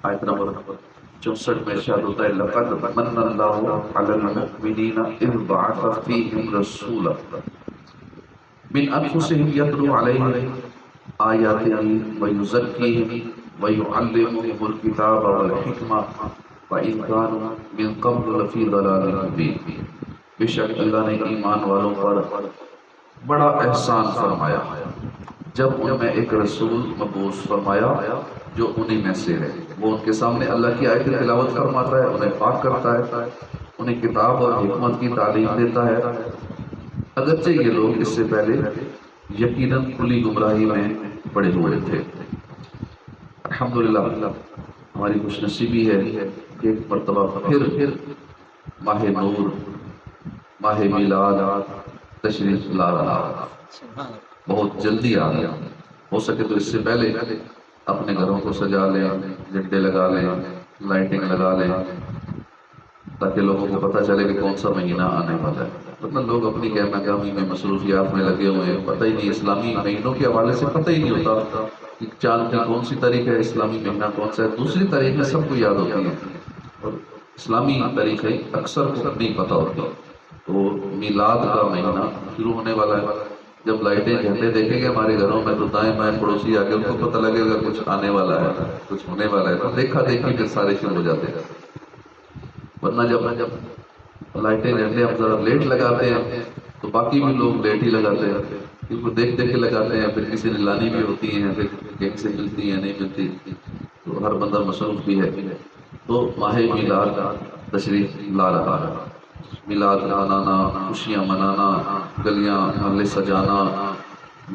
آیت نمبر 64 میں ارشاد ہوتا ہے لقد من اللہ علی المؤمنین اذ بعث فیہم رسولا من انفسهم یتلو علیہم آیاتہ ویزکیہم ویعلمہم الکتاب والحکمہ وَإِذْ كَانُوا مِن قَبْلُ لَفِي ضَلَالٍ مُبِينٍ۔ بے شک اللہ نے ایمان والوں پر بڑا احسان فرمایا جب ان میں ایک رسول مبعوث فرمایا جو انہی میں سے ہے۔ وہ ان کے سامنے اللہ کی آیت تلاوت فرماتا ہے، انہیں پاک کرتا ہے، انہیں کتاب اور حکمت کی تعلیم دیتا ہے، اگرچہ یہ لوگ اس سے پہلے یقیناً کھلی گمراہی میں پڑے ہوئے تھے۔ الحمدللہ ہماری خوش نصیبی ہے کہ ایک مرتبہ پھر ماہ نور، ماہ میلاد تشریف لا رہا، بہت جلدی آ گیا۔ ہو سکے تو اس سے پہلے اپنے گھروں کو سجا لیں، جھنڈے لگا لیں، لائٹنگ لگا لیں، تاکہ لوگوں کو پتہ چلے کہ کون سا مہینہ آنے والا ہے۔ ورنہ لوگ اپنی گہما گہمی میں مصروفیات میں لگے ہوئے ہیں، پتہ ہی نہیں، اسلامی مہینوں کے حوالے سے پتہ ہی نہیں ہوتا کہ چاند کی کون سی تاریخ ہے، اسلامی مہینہ کون سا ہے۔ دوسری تاریخیں سب کو یاد ہوتی ہیں اور اسلامی تاریخیں اکثر کو نہیں پتہ ہوتی۔ تو میلاد کا مہینہ شروع ہونے والا ہے، جب لائٹیں جھنڈے دیکھیں گے ہمارے گھروں میں تو دائیں بائیں پڑوسی آ کے ان کو پتہ لگے گا کچھ آنے والا ہے، کچھ ہونے والا ہے، تو دیکھا دیکھی پھر سارے شروع ہو جاتے ہیں۔ ورنہ جب لائٹیں جھنڈے ہم ذرا لیٹ لگاتے ہیں تو باقی بھی لوگ لیٹ ہی لگاتے ہیں، کیونکہ دیکھ دیکھ کے لگاتے ہیں، پھر کسی نے لانی بھی ہوتی ہیں، پھر کہیں سے ملتی ہیں نہیں ملتی، تو ہر بندہ مصروف بھی ہے۔ تو ماہ میلاد تشریف لا رہا ہے، میلاد منانا، خوشیاں منانا، گلیاں محلے سجانا،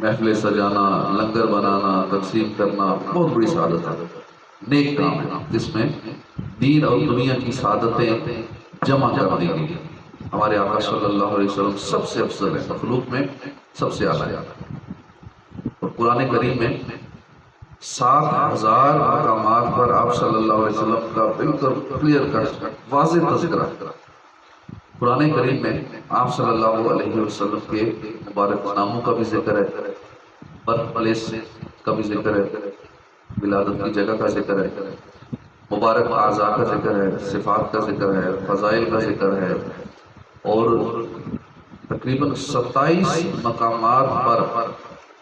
محفلیں سجانا، لنگر بنانا، تقسیم کرنا بہت بڑی سعادت ہے، نیک کام ہے جس میں دین اور دنیا کی سعادتیں جمع کر دی گئی۔ ہمارے آقا صلی اللہ علیہ وسلم سب سے افضل ہے، مخلوق میں سب سے اعلیٰ ہے، اور قرآن کریم میں 7,000 مقامات پر آپ صلی اللہ علیہ وسلم کا بالکل کلیئر کٹ واضح تذکرہ۔ قرآن کریم میں آپ صلی اللہ علیہ وسلم کے مبارک ناموں کا بھی ذکر ہے، برتھ پلیس کا بھی ذکر ہے، ولادت کی جگہ کا ذکر ہے، مبارک اعضاء کا ذکر ہے، صفات کا ذکر ہے، فضائل کا ذکر ہے، اور تقریباً 27 مقامات پر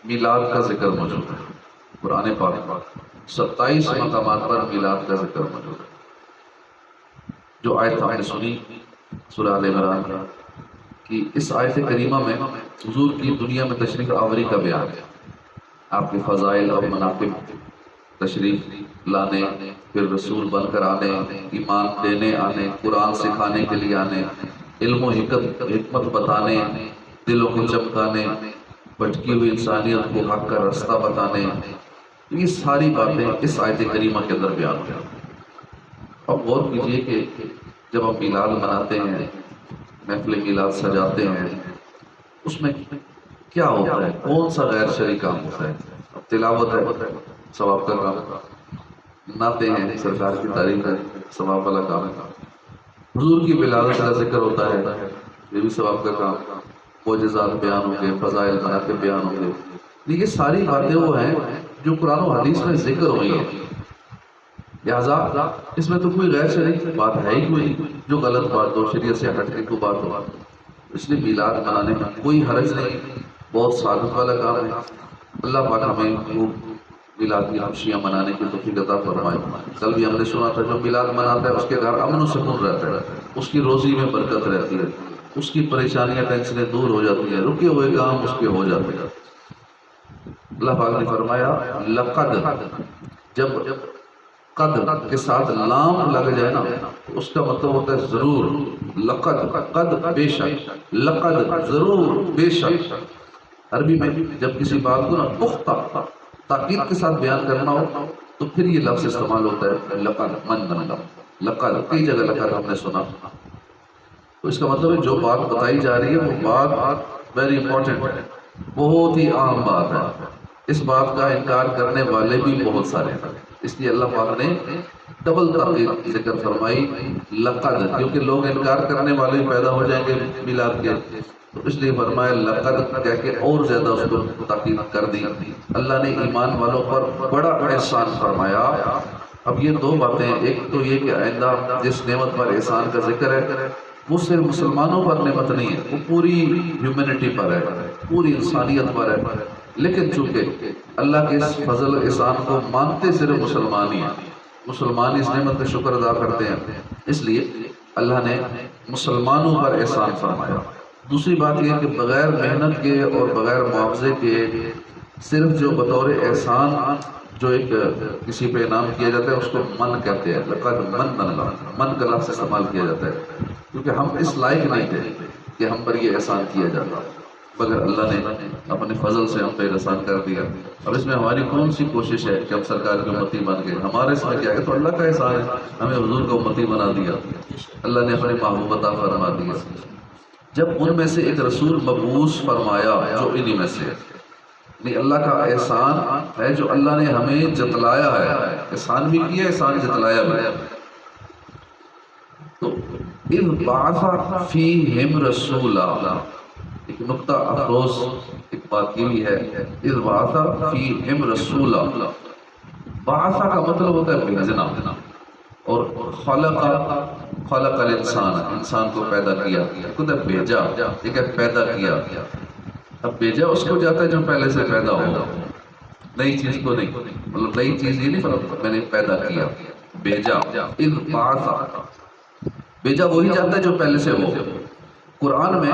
میلاد کا ذکر موجود ہے۔ قرآن پاک 27 مقامات پر میلاد کا ذکر موجود ہے۔ جو آیت ہم نے سنی سورہ آل عمران کی، اس آیت کریمہ میں حضور کی دنیا میں تشریف آوری کا بیان ہے، آپ کے فضائل اور مناقب، تشریف لانے، پھر رسول بن کر آنے، ایمان دینے آنے، قرآن سکھانے کے لیے آنے، علم و حکمت بتانے، دلوں کو چمکانے، بھٹکی ہوئی انسانیت کو حق کا راستہ بتانے، یہ ساری باتیں اس آیت کریمہ کے اندر بیان ہوئی۔ اب غور کیجئے کہ جب ہم میلاد مناتے ہیں، محفل میلاد سجاتے ہیں، اس میں کیا ہوتا ہے، کون سا غیر شرعی کام ہوتا ہے؟ اب تلاوت ہے، ثواب کا کام، نعتیں ہیں، سرکار کی تعریف ہے، ثواب والا کام ہے، حضور کی ولادت کا ذکر ہوتا ہے، یہ بھی ثواب کا کام، معجزات بیان ہوں گے، فضائل مناقب بیان ہوں گے، یہ ساری باتیں وہ ہیں جو قرآن و حدیث میں ذکر ہوئی ہیں، لہٰذا اس میں تو کوئی غیر شرعی بات ہے ہی کوئی جو غلط بات ہو، شریعت سے ہٹ کے کوئی بات ہو، اس لیے میلاد منانے میں کوئی حرج نہیں، بہت سعادت والا کام ہے۔ اللہ پاک ہمیں خوب میلاد کی خوشیاں منانے کی توفیق عطا فرمائے۔ کل بھی ہم نے سنا تھا جو میلاد مناتا ہے اس کے گھر امن و سکون رہتا ہے، اس کی روزی میں برکت رہتی ہے، اس کی پریشانیاں ٹینشنیں دور ہو جاتی ہیں، رکے ہوئے کام اس کے ہو جاتے ہیں۔ اللہ پاک نے فرمایا لقد، جب قد کے ساتھ لام لگ جائے نا تو اس کا مطلب ہوتا ہے ضرور، لقد، قد بے شک، لقد ضرور بے شک۔ عربی میں جب کسی بات کو نا پختہ تاکید کے ساتھ بیان کرنا ہو تو پھر یہ لفظ استعمال ہوتا ہے لقد، من، لقد، کئی جگہ لقد ہم نے سنا، تو اس کا مطلب ہے جو بات بتائی جا رہی ہے وہ بات ویری امپورٹنٹ ہے، بہت ہی عام بات ہے، اس بات کا انکار کرنے والے بھی بہت سارے ہیں، اس لیے اللہ پاک نے ڈبل تاکید ذکر فرمائی لقد، کیونکہ لوگ انکار کرنے والے پیدا ہو جائیں گے میلاد کے، تو اس لیے فرمایا لقد کہہ کے اور زیادہ اس کو تاکید کر دی۔ اللہ نے ایمان والوں پر بڑا احسان فرمایا اب یہ دو باتیں، ایک تو یہ کہ آئندہ جس نعمت پر احسان کا ذکر ہے وہ صرف مسلمانوں پر نعمت نہیں ہے، وہ پوری ہیومینٹی پر ہے، پوری انسانیت پر ہے، لیکن چونکہ اللہ کے اس فضل احسان کو مانتے صرف مسلمان ہی ہیں، مسلمان اس نعمت کا شکر ادا کرتے ہیں، اس لیے اللہ نے مسلمانوں پر احسان فرمایا۔ دوسری بات یہ کہ بغیر محنت کے اور بغیر معاوضے کے صرف جو بطور احسان جو ایک کسی پہ انعام کیا جاتا ہے اس کو من کہتے ہیں، لقد من اللہ، من کا لفظ استعمال کیا جاتا ہے، کیونکہ ہم اس لائق نہیں تھے کہ ہم پر یہ احسان کیا جاتا، مگر اللہ نے اپنے فضل سے ہم پہ احسان کر دیا۔ اب اس میں ہماری کون سی کوشش ہے کہ ہم سرکار کی امتی بن گئے؟ ہمارے اس میں کیا ہے؟ تو اللہ کا احسان ہے، ہمیں حضور کو امتی بنا دیا، اللہ نے اپنی محبوب عطا فرما دیا۔ جب ان میں سے ایک رسول مبعوث فرمایا جو انہی میں سے، نہیں اللہ کا احسان ہے جو اللہ نے ہمیں جتلایا ہے، احسان بھی کیا، احسان جتلایا بھی۔ تو اذ بعث فیہم رسولا، ایک نقطہ افروز ایک بات کی بھی ہے، اذ بعث فیہم رسولا، بعث کا مطلب ہوتا ہے بھیجنا، اور خلق الانسان، انسان کو پیدا کیا، خود بھیجا، ایک ہے پیدا کیا۔ اب بھیجا اس کو جاتا ہے جو پہلے سے پیدا ہو، نئی چیز کو نہیں، مطلب نئی چیز یہ نہیں، فرق میں نے پیدا کیا، بھیجا، اذ بعث، بھیجا وہی جاتا ہے جو پہلے سے ہو۔ قرآن میں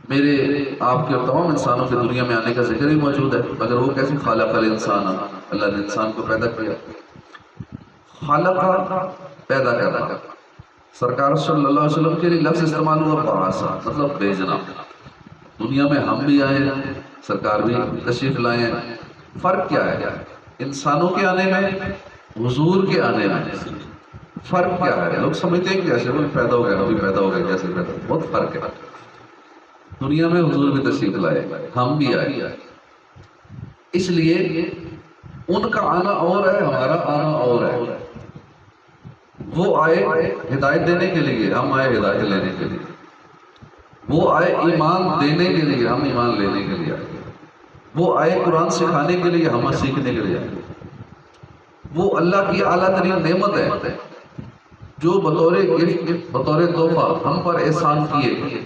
میرے آپ کے اور تمام انسانوں کے دنیا میں آنے کا ذکر ہی موجود ہے، مگر وہ کیسے؟ خالق الانسان، اللہ نے انسان کو پیدا کیا، خالق پیدا کرنا۔ سرکار صلی اللہ علیہ وسلم کے لیے لفظ استعمال ہوا بعث، مطلب بھیجنا۔ دنیا میں ہم بھی آئے ہیں، سرکار بھی تشریف لائے ہیں، فرق کیا ہے؟ انسانوں کے آنے میں، حضور کے آنے میں فرق کیا ہے؟ لوگ سمجھتے ہیں کہ ایسے وہ پیدا ہو گیا، ابھی پیدا ہو گیا، کیسے پیدا ہو گیا؟ بہت فرق ہے۔ دنیا میں حضور بھی تشریف لائے، ہم بھی آئے، اس لیے ان کا آنا اور ہے، ہمارا آنا اور ہے۔ وہ آئے ہدایت دینے کے لیے، ہم آئے ہدایت لینے کے لیے۔ وہ آئے ایمان دینے کے لیے، ہم ایمان لینے کے لیے آئے۔ وہ آئے قرآن سکھانے کے لیے، ہم سیکھنے کے لیے آئے۔ وہ اللہ کی اعلیٰ ترین نعمت ہے جو بطور گفٹ، بطور تحفہ ہم پر احسان کیے۔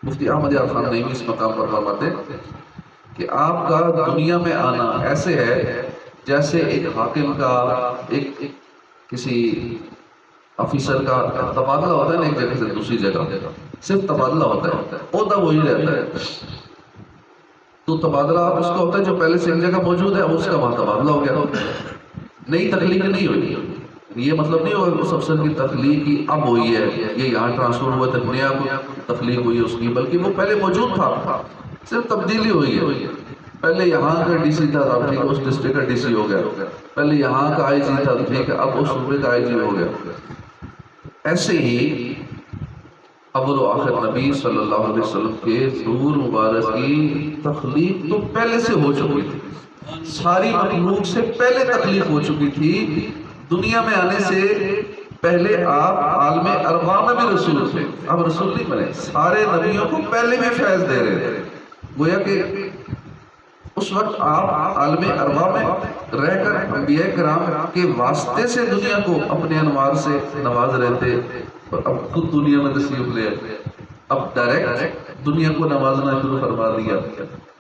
مفتی احمد یار خان نعیمی اس مقام پر فرماتے کہ آپ کا دنیا میں آنا ایسے ہے جیسے ایک حاکم کا، ایک کسی افیسر کا تبادلہ ہوتا ہے نا، ایک جگہ سے دوسری جگہ، صرف تبادلہ ہوتا ہے، عہدہ وہی رہتا ہے۔ تو تبادلہ اس کا ہوتا ہے جو پہلے سے ایک جگہ موجود ہے، اس کا وہاں تبادلہ ہو گیا، نئی تخلیق نہیں ہوئی۔ یہ مطلب نہیں ہوگا اس افسر کی تخلیق ہی اب ہوئی ہے، یہ یہاں ٹرانسفر ہوا تک نیا تخلیق ہوئی اس کی، بلکہ وہ پہلے موجود تھا، صرف تبدیلی ہوئی ہے۔ پہلے یہاں کا ڈی سی تھا، اب ٹھیک اس ڈسٹرکٹ کا ڈی سی ہو گیا، پہلے یہاں کا آئی جی تھا، ٹھیک ہے اب اس صوبے کا آئی جی ہو گیا۔ ایسے ہی اول و آخر نبی صلی اللہ علیہ وسلم کے نور مبارک کی تخلیق تو پہلے سے ہو چکی تھی، ساری مخلوق سے پہلے تخلیق ہو چکی تھی۔ دنیا میں آنے سے پہلے آپ عالم ارواح میں بھی رسول تھے، اب رسول نہیں بنے، سارے نبیوں کو پہلے بھی فیض دے رہے تھے، گویا کہ اس وقت آپ عالم ارواح میں رہ کر انبیاء کرام کے واسطے سے دنیا کو اپنے انوار سے نواز رہے تھے، اور اب خود دنیا میں تشریف لے، اب ڈائریکٹ دنیا کو نوازنا شروع فرما دیا،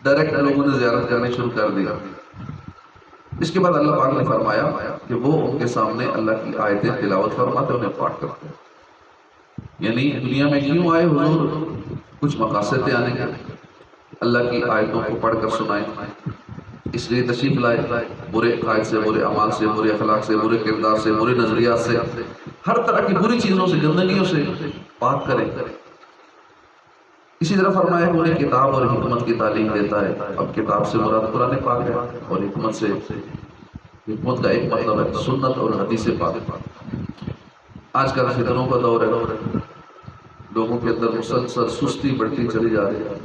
ڈائریکٹ لوگوں نے زیارت کرنے شروع کر دیا۔ اس کے بعد اللہ پاک نے فرمایا کہ وہ ان کے سامنے اللہ کی آیتیں تلاوت فرماتے، انہیں پاٹ کرتے۔ یعنی دنیا میں کیوں آئے حضور؟ کچھ مقاصد تھے آنے کے، اللہ کی آیتوں کو پڑھ کر سنائیں، اس لیے تشریف لائے، برے عقائد سے، برے اعمال سے، برے اخلاق سے، برے کردار سے، برے نظریات سے، ہر طرح کی بری چیزوں سے، گندگیوں سے پاک کریں۔ اسی طرح فرمایا کہ انہیں کتاب اور حکمت کی تعلیم دیتا ہے۔ اب کتاب سے مراد قرآن پاک ہے، اور حکمت سے، حکمت کا ایک مطلب ہے سنت اور حدیث پاک۔ آج کل فتنوں کا دور ہے، لوگوں کے اندر مسلسل سستی بڑھتی چلی جا رہی ہے۔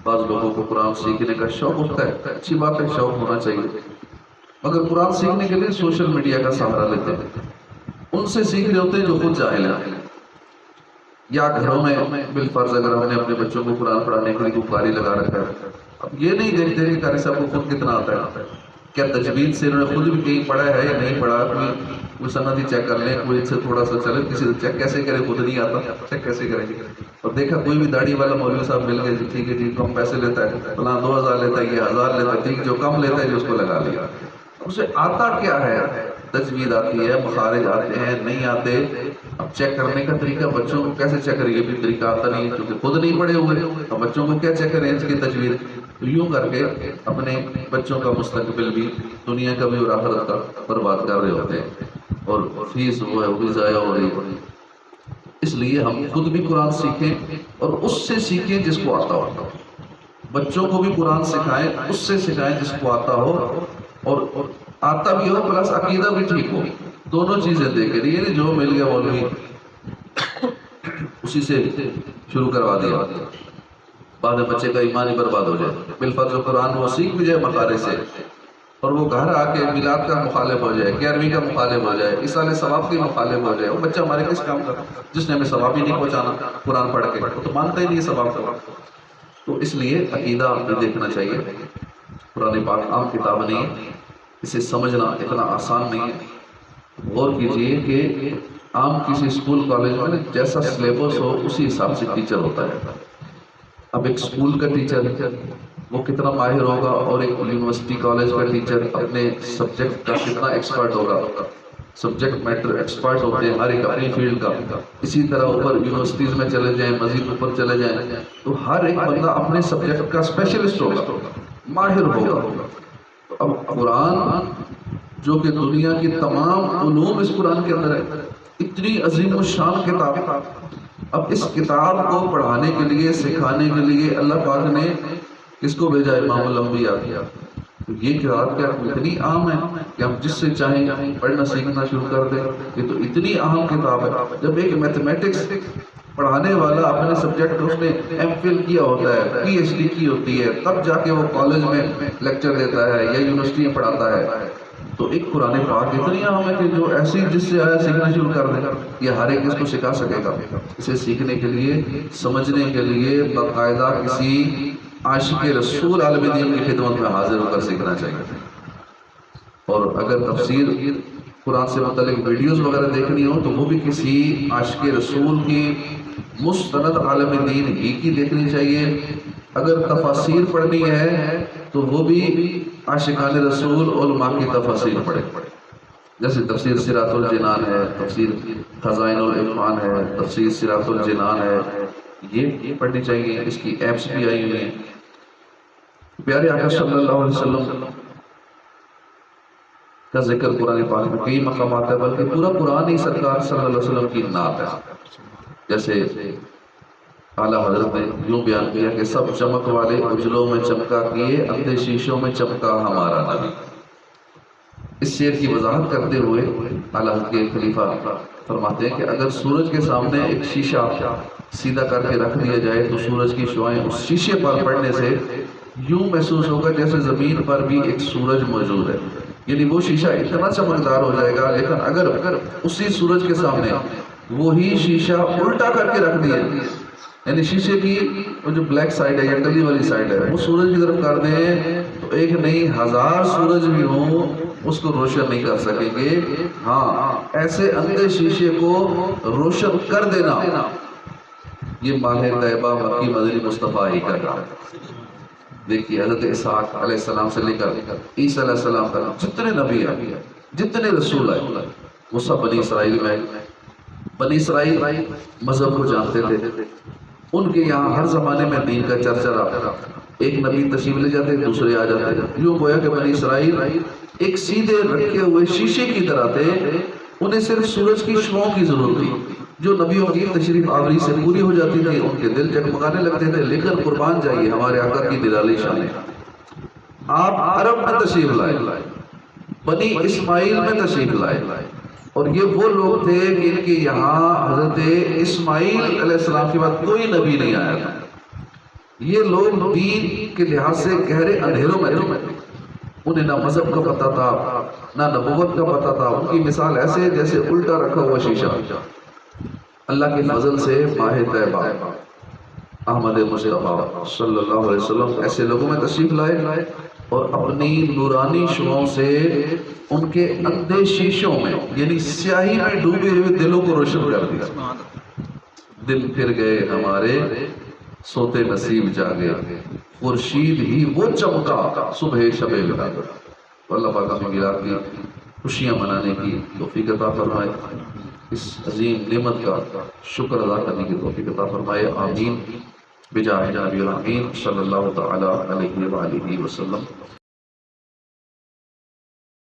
بعض لوگوں کو قرآن سیکھنے کا شوق ہوتا ہے، اچھی بات ہے، شوق ہونا چاہیے، مگر قرآن سیکھنے کے لیے سوشل میڈیا کا سہارا لیتے ہیں، ان سے سیکھ رہے ہوتے ہیں جو خود جاہل ہیں، یا گھروں میں بالفرض اگر ہم نے اپنے بچوں کو قرآن پڑھانے کے لیے کوئی قاری لگا رکھا ہے، اب یہ نہیں دیکھتے کہ قاری صاحب کو خود کتنا آتا ہے، کیا تجوید سے انہوں نے خود بھی کہیں پڑھا ہے یا نہیں پڑھا؟ کوئی سند ہی چیک کر لیں، کوئی سے تھوڑا سا چلے، کسی سے چیک کیسے کرے، خود نہیں آتا، چیک کیسے کریں گے؟ اور دیکھا کوئی بھی داڑھی والا مولوی صاحب مل گئے، ٹھیک ہے جی کم پیسے لیتا ہے، فلاں 2000 لیتا ہے، یہ 1000 لیتا ہے، ٹھیک جو کم لیتا ہے جو اس کو لگا لیا۔ اسے آتا کیا ہے؟ تجوید آتی ہے، مخارج آتے ہیں، نہیں آتے، اب چیک کرنے کا طریقہ بچوں کو کیسے چیک کریں؟ یہ بھی طریقہ آتا نہیں ہے کیونکہ خود نہیں پڑھے ہوئے، اب بچوں کو کیا چیک کریں اس کی تجوید؟ تو یوں کر کے اپنے بچوں کا مستقبل بھی، دنیا کا بھی اور آخرت کا برباد کر رہے ہوتے ہیں، اور فیس وہ ہے وہ بھی ضائع ہو رہی ہے۔ اس لیے ہم خود بھی قرآن سیکھیں اور اس سے سیکھیں جس کو آتا ہو، بچوں کو بھی قرآن سکھائیں، اس سے سکھائیں جس کو آتا ہو، اور آتا بھی ہو پلس عقیدہ بھی ٹھیک ہو، دونوں چیزیں دیکھیں، یہ جو مل گیا مولوی اسی سے شروع کروا دیا، بعد میں بچے کا ایمان ہی برباد ہو جائے۔ بالفرض قرآن وہ سیکھ بھی جائے مخارج سے، اور وہ گھر آ کے میلاد کا مخالف ہو جائے، 11ویں کا مخالف ہو جائے، ایصال ثواب کی مخالف ہو جائے، وہ بچہ ہمارے کس کام کا، جس نے ہمیں ثواب ہی نہیں پہنچانا قرآن پڑھ کے، وہ تو مانتا ہی نہیں ہے ثواب کا۔ تو اس لیے عقیدہ بھی دیکھنا چاہیے۔ قرآن پاک عام کتاب نہیں ہے، اسے سمجھنا اتنا آسان نہیں ہے۔ غور کیجئے کہ عام کسی اسکول کالج میں جیسا سلیبس ہو اسی حساب سے ٹیچر ہوتا ہے۔ اب ایک اسکول کا ٹیچر وہ کتنا ماہر ہوگا، اور ایک یونیورسٹی کالج کا ٹیچر اپنے سبجیکٹ کا کتنا ایکسپرٹ ہوگا، سبجیکٹ میٹر ایکسپرٹ ہوتے ہیں ہر ایک اپنی فیلڈ کا۔ اسی طرح اوپر یونیورسٹیز میں چلے جائیں، مزید اوپر چلے جائیں، تو ہر ایک بندہ اپنے سبجیکٹ کا اسپیشلسٹ ہوگا، ماہر ہوگا۔ اب قرآن جو کہ دنیا کی تمام علوم اس قرآن کے اندر ہے، اتنی عظیم الشان کتاب، اب اس کتاب کو پڑھانے کے لیے، سکھانے کے لیے اللہ پاک نے کس کو بھیجا؟ امام الانبیاء۔ یہ کتاب کیا اتنی عام ہے کہ ہم جس سے چاہیں پڑھنا سیکھنا شروع کر دیں؟ یہ تو اتنی عام کتاب ہے۔ جب ایک میتھمیٹکس پڑھانے والا اپنے سبجیکٹ اس نے ایم فل کیا ہوتا ہے، پی ایچ ڈی کی ہوتی ہے، تب جا کے وہ کالج میں لیکچر دیتا ہے یا یونیورسٹی میں پڑھاتا ہے، تو ایک قرآن پاک اتنی عام ہے کہ جو ایسی جس سے آیا سیکھنا شروع کر دے، یہ ہر ایک اس کو سکھا سکے گا۔ اسے سیکھنے کے لیے، سمجھنے کے لیے باقاعدہ کسی عاشق رسول عالم دین کی خدمت میں حاضر ہو کر سیکھنا چاہیے۔ اور اگر تفسیر قرآن سے متعلق ویڈیوز وغیرہ دیکھنی ہو تو وہ بھی کسی عاشق رسول کی مستند عالم دین ہی کی دیکھنی چاہیے۔ اگر تفاسیر پڑھنی ہے تو وہ بھی عاشقان رسول علماء کی تفاسیر پڑھے، جیسے تفسیر صراط الجنان ہے، تفسیر خزائن العرفان ہے، تفسیر صراط الجنان ہے، یہ پڑھنی چاہیے۔ اس کی ایپس بھی آئی ہوئی ہیں۔ پیارے آقا صلی اللہ علیہ وسلم کا ذکر قرآن پاک میں کئی مقامات ہے، بلکہ پورا قرآن ہی سرکار صلی اللہ علیہ وسلم کی نعت ہے۔ جیسے اعلیٰ حضرت نے یوں بیان کیا کہ سب چمک والے اجلوں میں چمکا کیے، اندھے شیشوں میں چمکا ہمارا نبی۔ اس شعر کی وضاحت کرتے ہوئے اعلیٰ حضرت کے خلیفہ فرماتے ہیں کہ اگر سورج کے سامنے ایک شیشہ سیدھا کر کے رکھ دیا جائے تو سورج کی شعائیں اس شیشے پر پڑنے سے یوں محسوس ہوگا جیسے زمین پر بھی ایک سورج موجود ہے، یعنی وہ شیشہ اتنا چمکدار ہو جائے گا۔ لیکن اگر اسی سورج کے سامنے وہی شیشہ الٹا کر کے رکھ دیا، یعنی شیشے کی وہ جو بلیک سائڈ ہے یا کلی والی سائڈ ہے وہ سورج کی طرف کر دیں تو ایک نہیں 1000 سورج بھی ہوں اس کو روشن نہیں کر سکیں گے۔ ہاں، ایسے اندھے شیشے کو روشن کر دینا یہ ماہ طیبہ مکی مدنی مصطفیٰ ہی کر رہا ہے۔ دیکھیے حضرت اسحاق علیہ السلام سے لے کر عیسیٰ علیہ السلام تک جتنے نبی آئے، جتنے رسول آئے، وہ سب بنی اسرائیل میں۔ بنی اسرائیل مذہب کو جانتے تھے، ان کے یہاں ہر زمانے میں دین کا چرچا رہا، ایک نبی تشریف لے جاتے دوسرے آ جاتے، یوں گویا کہ بنی اسرائیل ایک سیدھے رکھے ہوئے شیشے کی طرح تھے، انہیں صرف سورج کی شعاؤں کی ضرورت تھی، جو نبیوں کی تشریف آوری سے پوری ہو جاتی تھی، ان کے دل جگمگانے لگتے تھے۔ لیکن قربان جائیے ہمارے آقا کی نرالی شان، آپ عرب میں تشریف لائے، بنی اسماعیل میں تشریف لائے، اور یہ وہ لوگ تھے کہ ان کے یہاں حضرت اسماعیل علیہ السلام کے بعد کوئی نبی نہیں آیا تھا۔ یہ لوگ دین کے لحاظ سے گہرے اندھیروں میں تھے، انہیں نہ مذہب کا پتہ تھا نہ نبوت کا پتہ تھا۔ ان کی مثال ایسے جیسے الٹا رکھا ہوا شیشہ۔ اللہ کے فضل سے ماہ طیبہ احمد مصطفیٰ صلی اللہ علیہ وسلم ایسے لوگوں میں تشریف لائے اور اپنی نورانی شعاعوں سے ان کے اندھے شیشوں میں یعنی سیاہی میں ڈوبے ہوئے دلوں کو روشن کر دیا. دل پھر گئے ہمارے سوتے نصیب جاگے خورشید ہی وہ چمکا صبح شب ودا. اللہ پاک ہمیں میلاد کی خوشیاں منانے کی توفیق عطا فرمائے, اس عظیم نعمت کا شکر ادا کرنے کی توفیق عطا فرمائے. آمین بجاہ نبی الامین صلی اللہ تعالی علیہ وآلہ وسلم.